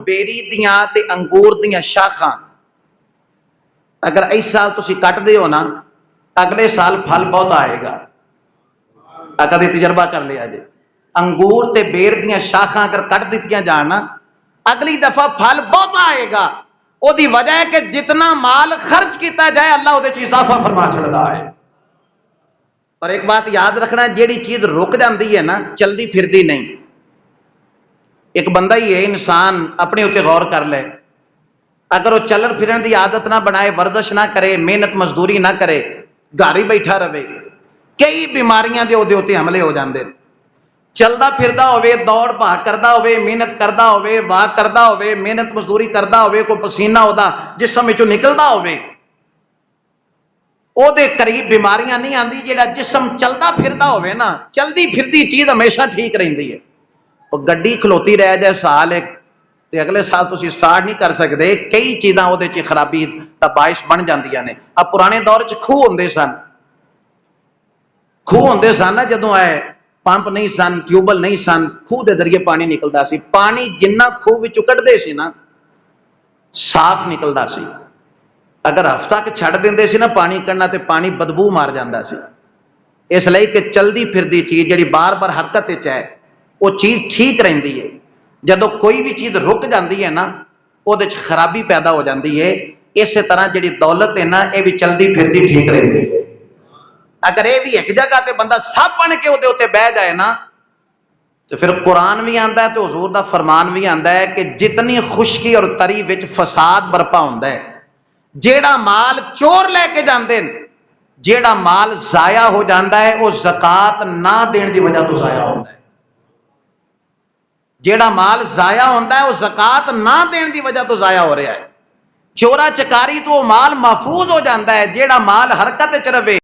Berry दियां ते अंगूर दियां शाखां अगर इस साल तुसी कटदे हो ना, अगले साल फल बहुत आएगा। कदे तजर्बा कर लिया जे। अंगूर ते बेर दियां शाखां अगर कट दित्तियां जान ना, अगली दफा फल बहुत आएगा। ओदी वजह है कि जितना माल खर्च किया जाए अल्लाह उहदे च इजाफा फरमा छड़दा है। और एक बात याद रखना, जिहड़ी चीज रुक जाती है ना, चलती फिरती नहीं। एक बंदा ही है, इंसान अपने उत्ते गौर कर ले, अगर वह चलन फिरन की आदत ना बनाए, वर्जिश ना करे, मेहनत मजदूरी ना करे, घर ही बैठा रहे, कई बीमारियां दे उहदे उत्ते हमले हो जाते हैं। चलता फिरता होवे, दौड़ भाग करता होवे, मेहनत करता होवे, वाक करता होवे, मेहनत मजदूरी करता होवे, कोई पसीना उहदा जिस्म विचों निकलदा होवे, ओहदे करीब बीमारियां नहीं आती। जिहड़ा जिस्म चलता फिरता होवे ना, चलती फिरती चीज हमेशा ठीक रहिंदी है। और गड्डी खलोती रह जाए साल एक, ते अगले साल तुसी स्टार्ट नहीं कर सकते। कई चीज़ां उहदे च खराबी दा बाइस बन जांदियां ने। अब पुराने दौर च खूह हुंदे सन, खूह हुंदे सन ना, जदों आए पंप नहीं सन, ट्यूबल नहीं सन, खूह के जरिए पानी निकलता सी। पानी जिन्ना खूह विचों कढदे सी ना, साफ निकलता सी। अगर हफ्ता क छड्ड दिंदे सी ना पानी कढना, ते पानी बदबू मार जांदा सी। इसलिए कि चलती फिरती चीज जिहड़ी बार बार हरकत विच है, वो चीज ठीक रहिंदी है। जदों कोई भी चीज रुक जाती है ना, उहदे च खराबी पैदा हो जाती है। इस तरह जिहड़ी दौलत है ना, यह भी चलती फिरती ठीक रहिंदी है। अगर यह भी एक जगह ते बंदा सब बन के उहदे उत्ते बह जाए ना, तो फिर कुरान भी आंदा है, तो हुजूर दा फरमान भी आंदा है कि जितनी खुशकी और तरी विच फसाद बरपा हुंदा है, जेड़ा माल चोर लैके जांदे ने, जेड़ा माल जाया हो जाता है, वह ज़कात ना देने की वजह तो जाया होता है। जेड़ा माल जाया होता है, वह ज़कात ना देने की वजह तो जाया हो रहा है। चोरा चकारी तो माल महफूज हो जाता है। जेड़ा माल हरकत च रहे,